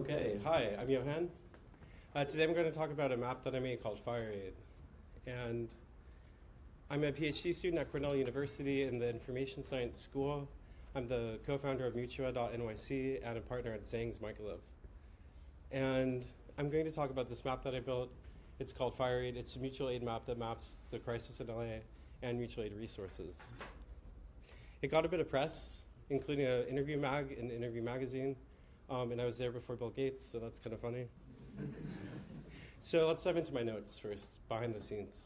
Okay, hi, I'm Johan. Today I'm going to talk about a map that I made called FireAid. And I'm a PhD student at Cornell University in the Information Science School. I'm the co-founder of Mutua.nyc and a partner at Zhang's Microlab. And I'm going to talk about this map that I built. It's called FireAid. It's a mutual aid map that maps the crisis in LA and mutual aid resources. It got a bit of press, including an interview mag in Interview Magazine. And I was there before Bill Gates, so that's kind of funny. So let's dive into my notes first, behind the scenes.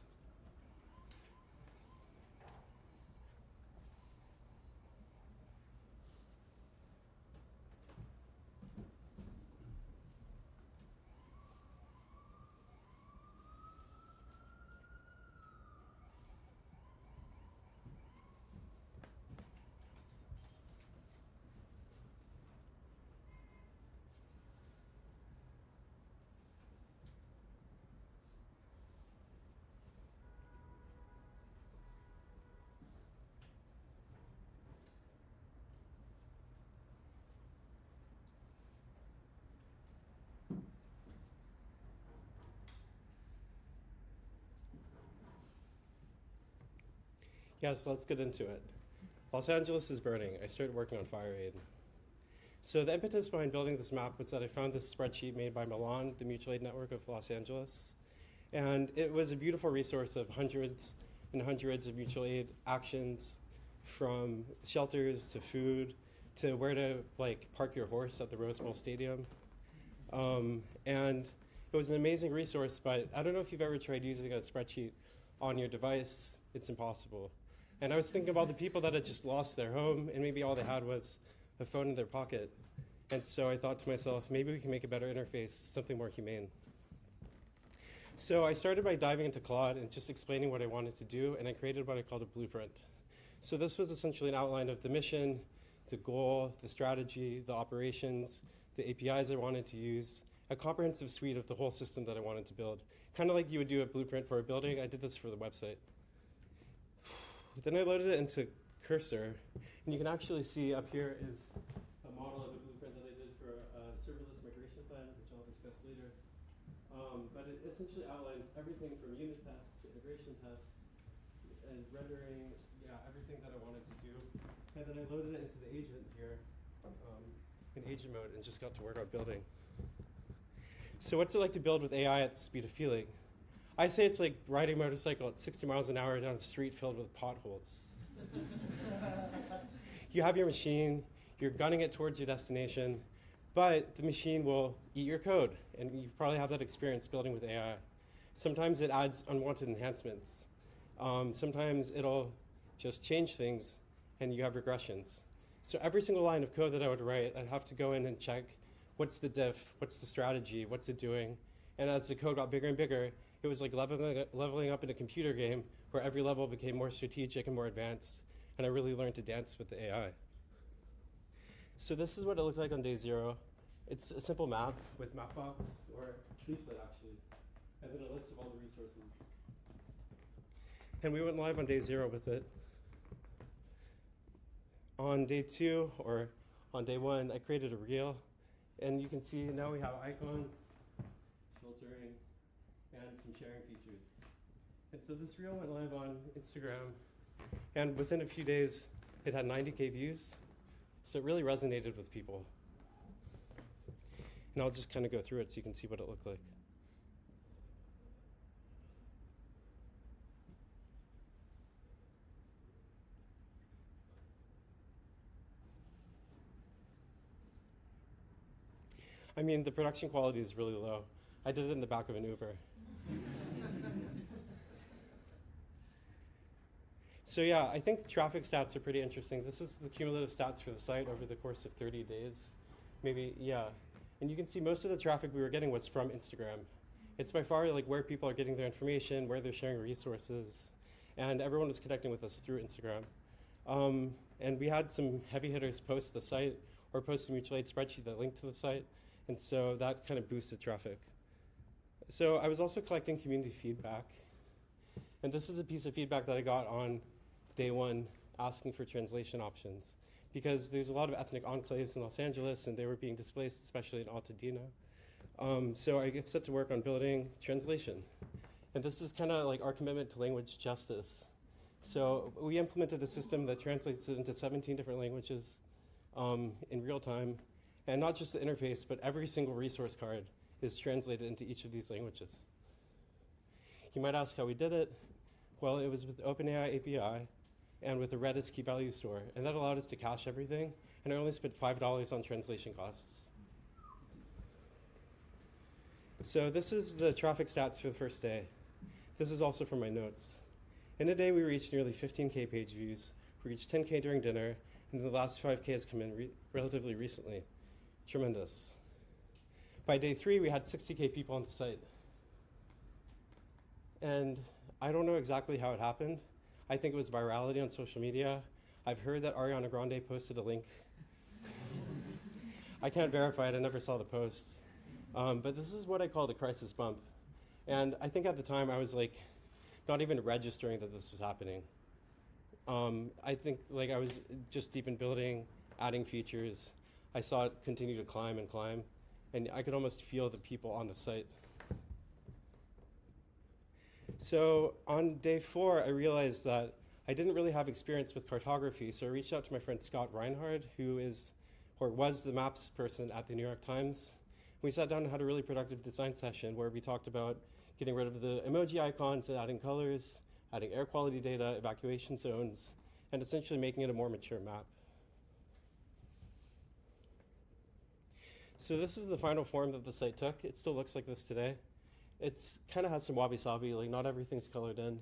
Yeah, so let's get into it. Los Angeles is burning. I started working on FireAid. So the impetus behind building this map was that I found this spreadsheet made by Milan, the mutual aid network of Los Angeles. And it was a beautiful resource of hundreds and hundreds of mutual aid actions, from shelters to food to where to park your horse at the Rose Bowl Stadium. And it was an amazing resource, but I don't know if you've ever tried using a spreadsheet on your device. It's impossible. And I was thinking about the people that had just lost their home, and maybe all they had was a phone in their pocket. And so I thought to myself, maybe we can make a better interface, something more humane. So I started by diving into Claude and just explaining what I wanted to do, and I created what I called a blueprint. So this was essentially an outline of the mission, the goal, the strategy, the operations, the APIs I wanted to use, a comprehensive suite of the whole system that I wanted to build. Kind of like you would do a blueprint for a building, I did this for the website. Then I loaded it into Cursor, and you can actually see up here is a model of a blueprint that I did for a serverless migration plan, which I'll discuss later. But it essentially outlines everything from unit tests to integration tests and rendering, everything that I wanted to do. And then I loaded it into the agent here in agent mode and just got to work on building. So what's it like to build with AI at the speed of feeling? I say it's like riding a motorcycle at 60 miles an hour down a street filled with potholes. You have your machine, you're gunning it towards your destination, but the machine will eat your code, and you probably have that experience building with AI. Sometimes it adds unwanted enhancements. Sometimes it'll just change things, and you have regressions. So every single line of code that I would write, I'd have to go in and check what's the diff, what's the strategy, what's it doing. And as the code got bigger and bigger, it was like leveling up in a computer game where every level became more strategic and more advanced. And I really learned to dance with the AI. So this is what it looked like on day 0. It's a simple map with Mapbox, or leaflet actually, and then a list of all the resources. And we went live on day 0 with it. On day 2, or on day 1, I created a reel. And you can see now we have icons, filtering, and some sharing features. And so this reel went live on Instagram, and within a few days, it had 90K views. So it really resonated with people. And I'll just kind of go through it so you can see what it looked like. I mean, the production quality is really low. I did it in the back of an Uber. So yeah, I think traffic stats are pretty interesting. This is the cumulative stats for the site over the course of 30 days. Maybe, yeah. And you can see most of the traffic we were getting was from Instagram. It's by far where people are getting their information, where they're sharing resources. And everyone was connecting with us through Instagram. And we had some heavy hitters post the site or post a mutual aid spreadsheet that linked to the site. And so that kind of boosted traffic. So I was also collecting community feedback. And this is a piece of feedback that I got on day 1 asking for translation options. because there's a lot of ethnic enclaves in Los Angeles, and they were being displaced, especially in Altadena. So I get set to work on building translation. And this is kind of like our commitment to language justice. So we implemented a system that translates it into 17 different languages in real time. And not just the interface, but every single resource card is translated into each of these languages. You might ask how we did it. Well, it was with the OpenAI API and with the Redis key value store. And that allowed us to cache everything. And I only spent $5 on translation costs. So this is the traffic stats for the first day. This is also from my notes. In a day, we reached nearly 15K page views. We reached 10K during dinner, and the last 5K has come in relatively recently. Tremendous. By day 3, we had 60K people on the site. And I don't know exactly how it happened. I think it was virality on social media. I've heard that Ariana Grande posted a link. I can't verify it, I never saw the post. But this is what I call the crisis bump. And I think at the time I was like, not even registering that this was happening. I think like I was just deep in building, adding features. I saw it continue to climb and climb, and I could almost feel the people on the site. So on day 4, I realized that I didn't really have experience with cartography, so I reached out to my friend Scott Reinhard, who is, or was the maps person at the New York Times. We sat down and had a really productive design session where we talked about getting rid of the emoji icons and adding colors, adding air quality data, evacuation zones, and essentially making it a more mature map. So this is the final form that the site took. It still looks like this today. It's kind of has some wabi-sabi, like not everything's colored in,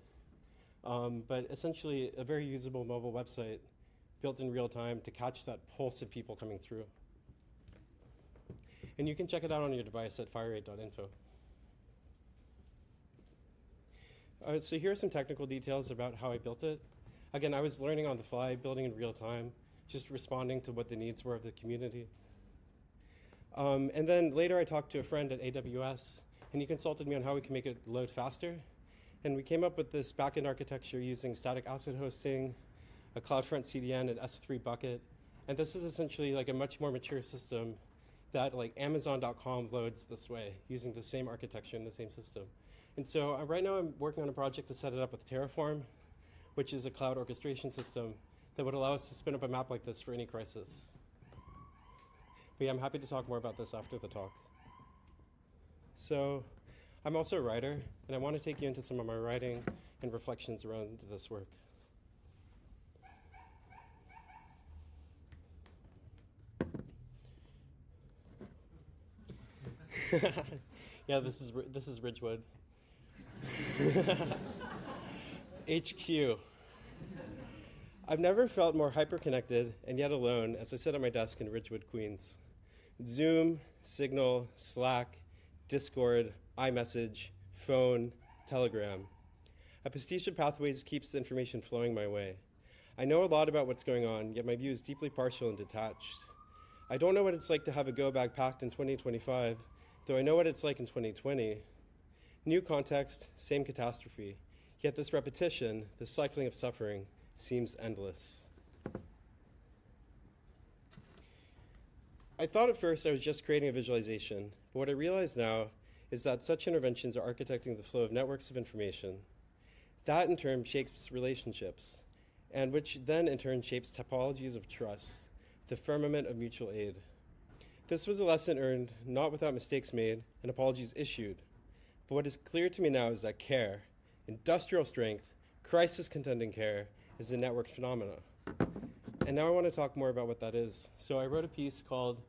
but essentially a very usable mobile website built in real time to catch that pulse of people coming through. And you can check it out on your device at firerate.info. So here are some technical details about how I built it. Again, I was learning on the fly, building in real time, just responding to what the needs were of the community. And then later I talked to a friend at AWS, and he consulted me on how we can make it load faster. And we came up with this backend architecture using static asset hosting, a CloudFront CDN, and S3 bucket. And this is essentially like a much more mature system that like Amazon.com loads this way, using the same architecture and the same system. And so right now I'm working on a project to set it up with Terraform, which is a cloud orchestration system that would allow us to spin up a map like this for any crisis. But yeah, I'm happy to talk more about this after the talk. So I'm also a writer, and I want to take you into some of my writing and reflections around this work. Yeah, this is Ridgewood. HQ. I've never felt more hyper-connected and yet alone as I sit at my desk in Ridgewood, Queens. Zoom, Signal, Slack, Discord, iMessage, phone, Telegram. A pastiche of pathways keeps the information flowing my way. I know a lot about what's going on, yet my view is deeply partial and detached. I don't know what it's like to have a go bag packed in 2025, though I know what it's like in 2020. New context, same catastrophe. Yet this repetition, this cycling of suffering, seems endless. I thought at first I was just creating a visualization, but what I realize now is that such interventions are architecting the flow of networks of information. That in turn shapes relationships, and which then in turn shapes topologies of trust, the firmament of mutual aid. This was a lesson earned, not without mistakes made and apologies issued. But what is clear to me now is that care, industrial strength, crisis-contending care, is a networked phenomena. And now I want to talk more about what that is. So I wrote a piece called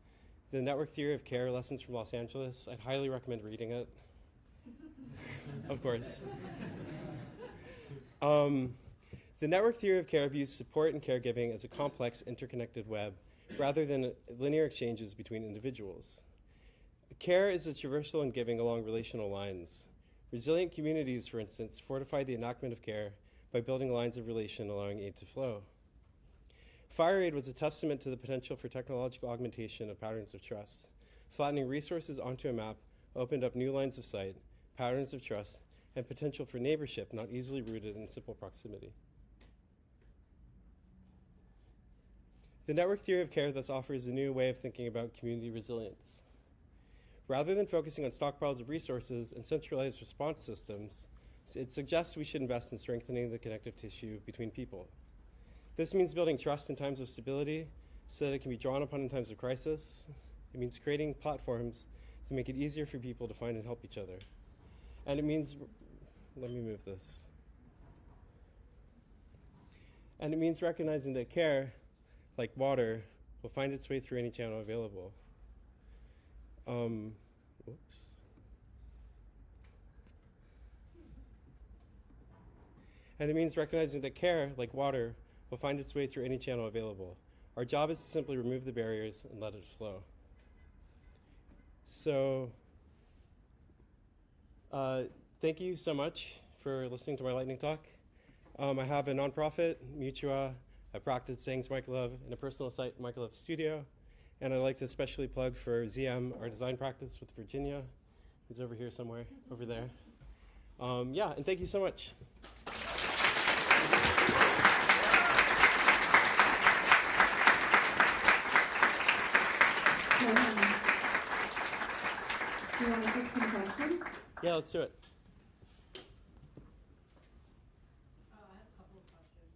The Network Theory of Care, Lessons from Los Angeles. I'd highly recommend reading it. Of course. The network theory of care views support and caregiving as a complex, interconnected web, rather than linear exchanges between individuals. Care is a traversal in giving along relational lines. Resilient communities, for instance, fortify the enactment of care by building lines of relation allowing aid to flow. FireAid was a testament to the potential for technological augmentation of patterns of trust. Flattening resources onto a map opened up new lines of sight, patterns of trust, and potential for neighborship not easily rooted in simple proximity. The network theory of care thus offers a new way of thinking about community resilience. Rather than focusing on stockpiles of resources and centralized response systems, it suggests we should invest in strengthening the connective tissue between people. This means building trust in times of stability so that it can be drawn upon in times of crisis. It means creating platforms that make it easier for people to find and help each other. And it means, let me move this. And it means recognizing that care, like water, will find its way through any channel available. Whoops. And it means recognizing that care, like water, will find its way through any channel available. Our job is to simply remove the barriers and let it flow. So, thank you so much for listening to my lightning talk. I have a nonprofit, Mutua, a practice sayings Microlove, and a personal site, Microlove Studio. And I'd like to especially plug for ZM, our design practice with Virginia, who's over here somewhere, over there. Yeah, and thank you so much. Do you want to take some questions? Yeah, let's do it. I have a couple of questions.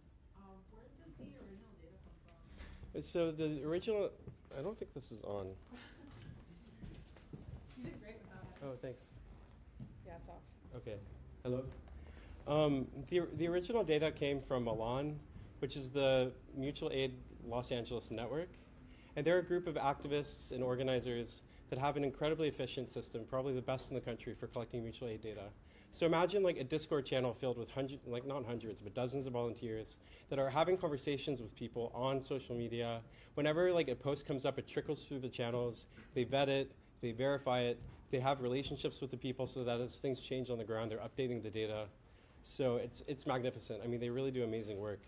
Where did the original data come from? So the original, I don't think this is on. You did great without it. Oh, thanks. Yeah, it's off. Okay. Hello. The original data came from Milan, which is the mutual aid Los Angeles network. And they're a group of activists and organizers that have an incredibly efficient system, probably the best in the country for collecting mutual aid data. So imagine like a Discord channel filled with not hundreds, but dozens of volunteers that are having conversations with people on social media. Whenever like a post comes up, it trickles through the channels, they vet it, they verify it, they have relationships with the people so that as things change on the ground, they're updating the data. So it's magnificent. I mean, they really do amazing work.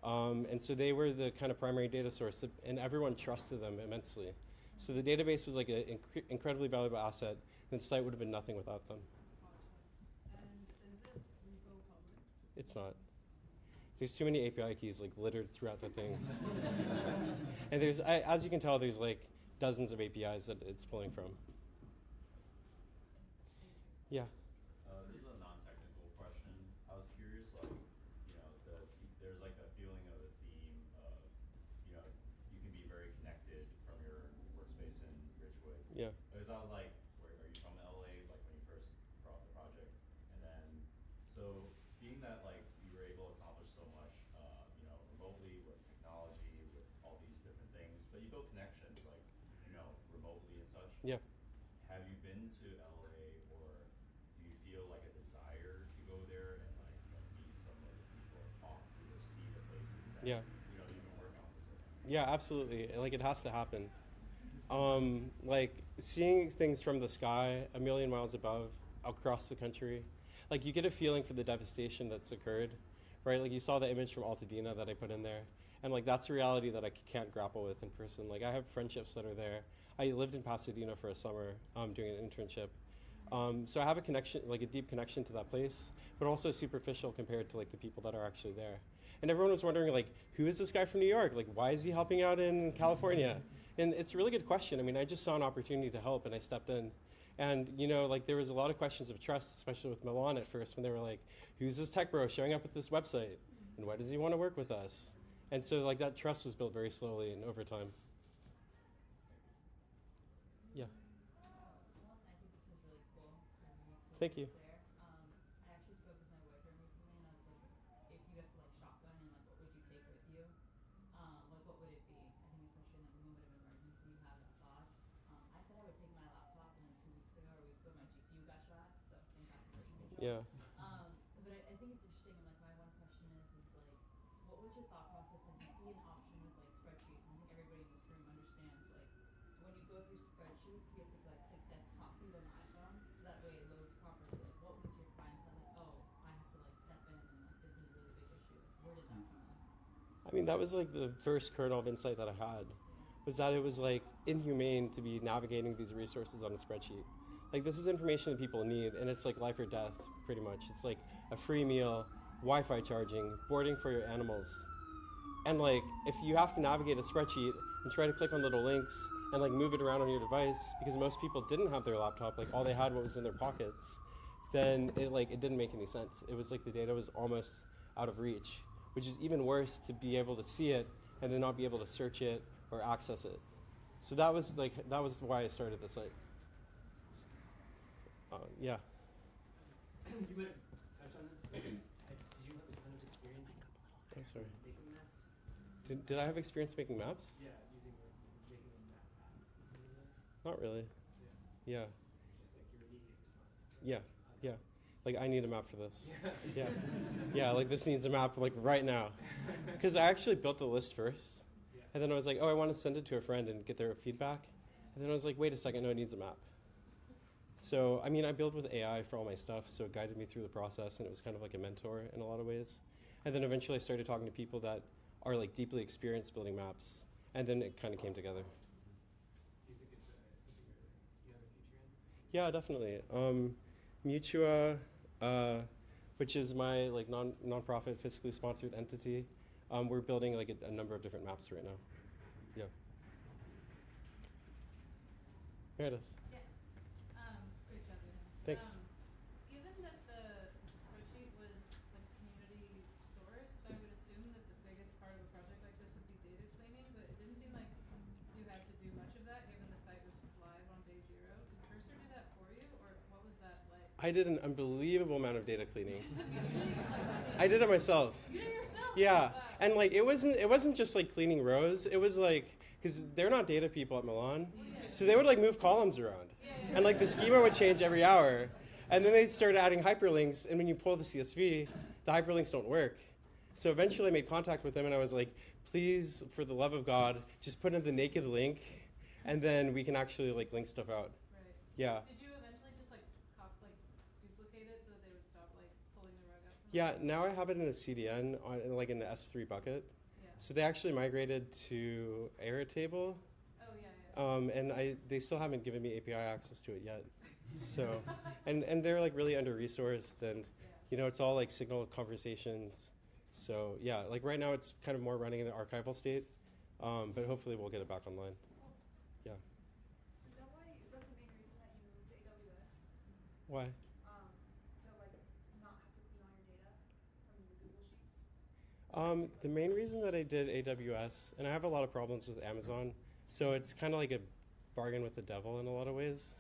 And so they were the kind of primary data source, and everyone trusted them immensely. So the database was like an incredibly valuable asset, and the site would have been nothing without them. And is this repo public? It's not. There's too many API keys like littered throughout the thing. And there's, as you can tell, there's like dozens of APIs that it's pulling from. Yeah. This is a non-technical question. I was curious, like, you know, there's like a feeling of a theme of, you know, you can be very connected from your workspace in Ridgewood. Yeah. Because I was like, are you from LA, like when you first brought up the project? And then, so being that like you were able to accomplish so much, you know, remotely with technology, with all these different things, but you build connections like, you know, remotely and such. Yeah. Have you been to LA, or do you feel like a desire to go there and like meet some of the people or talk to or see the places that Yeah. you know you've been working on this? Yeah, absolutely. Like it has to happen. Like seeing things from the sky a million miles above, across the country, like you get a feeling for the devastation that's occurred, right? Like you saw the image from Altadena that I put in there, and like that's a reality that I can't grapple with in person. Like I have friendships that are there. I lived in Pasadena for a summer doing an internship. So I have a connection, like a deep connection to that place, but also superficial compared to like the people that are actually there. And everyone was wondering like, who is this guy from New York? Like, why is he helping out in California? And it's a really good question. I mean, I just saw an opportunity to help and I stepped in. And, you know, like there was a lot of questions of trust, especially with Milan at first when they were like, who's this tech bro showing up at this website? And why does he want to work with us? And so like that trust was built very slowly and over time. Yeah. Well, I think this is really cool. It's really cool Thank you. there. I actually spoke with my boyfriend recently, and I was like, if you have to like shotgun, and like, what would you take with you? Like, what would it be? I think especially in like a moment of emergency, you have that thought. I said I would take my laptop, and then 2 weeks ago, or a week ago, my GPU got shot. So thank God for this control. Yeah. But I think it's interesting. And like, my one question is like, what was your thought process? Like, you see an option with like spreadsheets, and I think everybody in this room understands like. When you go through spreadsheets, you have to like click desktop view on the iPhone, so that way it loads properly. Like, what was your mindset? Like, oh, I have to like step in, and like this is a really big issue. Like, where did that come from? I mean, that was like the first kernel of insight that I had, was that it was like inhumane to be navigating these resources on a spreadsheet. Like this is information that people need, and it's like life or death, pretty much. It's like a free meal, Wi-Fi charging, boarding for your animals. And like, if you have to navigate a spreadsheet and try to click on little links and like move it around on your device, because most people didn't have their laptop, like all they had what was in their pockets, then it didn't make any sense. It was like the data was almost out of reach, which is even worse to be able to see it and then not be able to search it or access it. So that was why I started the site. Yeah. You might have touched on this, but did you have a ton of experience Oh, sorry. making maps? Did I have experience making maps? Yeah, making a map app. Not really. Yeah. Yeah. It's just like your immediate response. Yeah. Yeah. Like, I need a map for this. Yeah. Yeah. Yeah, like this needs a map like right now. Because I actually built the list first. Yeah. And then I was like, oh, I want to send it to a friend and get their feedback. And then I was like, wait a second, no, it needs a map. So, I mean, I build with AI for all my stuff, so it guided me through the process, and it was kind of like a mentor in a lot of ways. And then eventually I started talking to people that are like deeply experienced building maps, and then it kind of came together. Do you think it's something you have a future in? Yeah, definitely. Mutua, which is my like nonprofit fiscally sponsored entity, we're building like a number of different maps right now. Yeah. Meredith. Great job, Ian. Thanks. Given that the spreadsheet was like community sourced, I would assume that the biggest part of a project like this would be data cleaning, but it didn't seem like you had to do much of that given the site was live on day 0. Did Cursor do that for you, or what was that like? I did an unbelievable amount of data cleaning. I did it myself. You did it yourself? Yeah, Wow. and like it wasn't just like cleaning rows. It was like, because they're not data people at Milan, so they would like move columns around, and like the schema would change every hour, and then they started adding hyperlinks. And when you pull the CSV, the hyperlinks don't work. So eventually, I made contact with them, and I was like, please, for the love of God, just put in the naked link, and then we can actually like link stuff out. Right. Yeah. Did you eventually just like duplicate it so that they would stop like pulling the rug out from Yeah, under? now I have it in a CDN, like in the S3 bucket. Yeah. So they actually migrated to Airtable, Oh yeah. and they still haven't given me API access to it yet. So, and they're like really under resourced, and you know it's all like Signal conversations. So yeah, like right now it's kind of more running in an archival state, but hopefully we'll get it back online. Yeah. Is that the main reason that you moved to AWS? Why? To like not have to clean all your data from the Google Sheets? The main reason that I did AWS, and I have a lot of problems with Amazon, so it's kind of like a bargain with the devil in a lot of ways.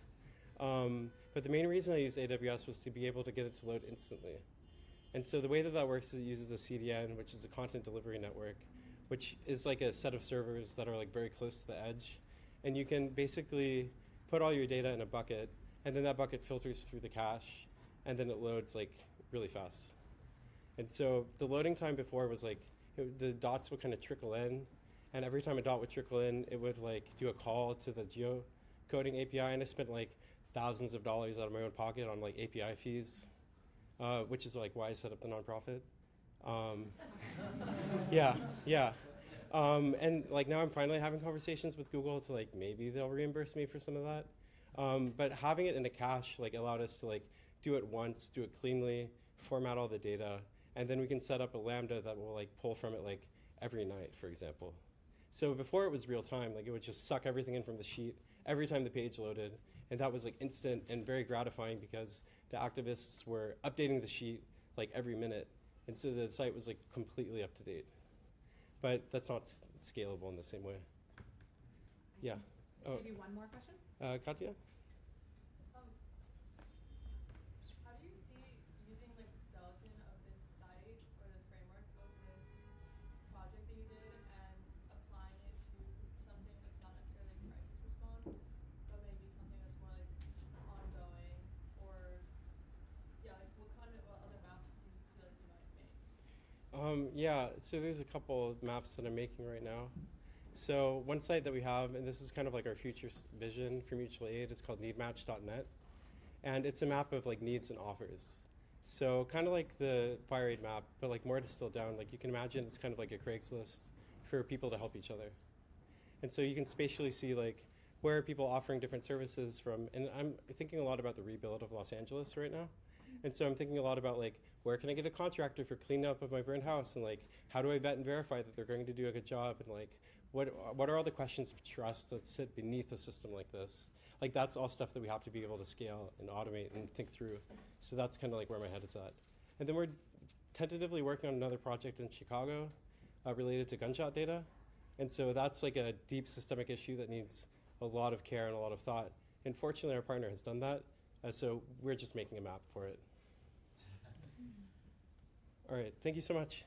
But the main reason I used AWS was to be able to get it to load instantly. And so the way that works is it uses a CDN, which is a content delivery network, which is like a set of servers that are like very close to the edge. And you can basically put all your data in a bucket, and then that bucket filters through the cache, and then it loads like really fast. And so the loading time before was like, the dots would kind of trickle in, and every time a dot would trickle in, it would like do a call to the geocoding API, and I spent like thousands of dollars out of my own pocket on like API fees, which is like why I set up the nonprofit. Yeah. And like now I'm finally having conversations with Google to like maybe they'll reimburse me for some of that. But having it in a cache like allowed us to like do it once, do it cleanly, format all the data, and then we can set up a Lambda that will like pull from it like every night, for example. So before it was real time, like it would just suck everything in from the sheet every time the page loaded, and that was like instant and very gratifying because the activists were updating the sheet like every minute, and so the site was like completely up to date. But that's not scalable in the same way. Yeah. Oh, Maybe one more question? Katya? How do you see using like the skeleton of this site or the framework of this project that you did and applying it to something that's not necessarily crisis response, but maybe something that's more like ongoing or like what other maps do you feel like you might make? Yeah, so there's a couple of maps that I'm making right now. So one site that we have, and this is kind of like our future vision for mutual aid, is called needmatch.net. And it's a map of like needs and offers. So kind of like the FireAid map, but like more distilled down. Like you can imagine it's kind of like a Craigslist for people to help each other. And so you can spatially see like where are people offering different services from. And I'm thinking a lot about the rebuild of Los Angeles right now. And so I'm thinking a lot about like where can I get a contractor for cleaning up of my burned house, and like how do I vet and verify that they're going to do a good job, and like what are all the questions of trust that sit beneath a system like this? Like that's all stuff that we have to be able to scale and automate and think through. So that's kind of like where my head is at. And then we're tentatively working on another project in Chicago related to gunshot data. And so that's like a deep systemic issue that needs a lot of care and a lot of thought. And fortunately, our partner has done that. So we're just making a map for it. All right, thank you so much.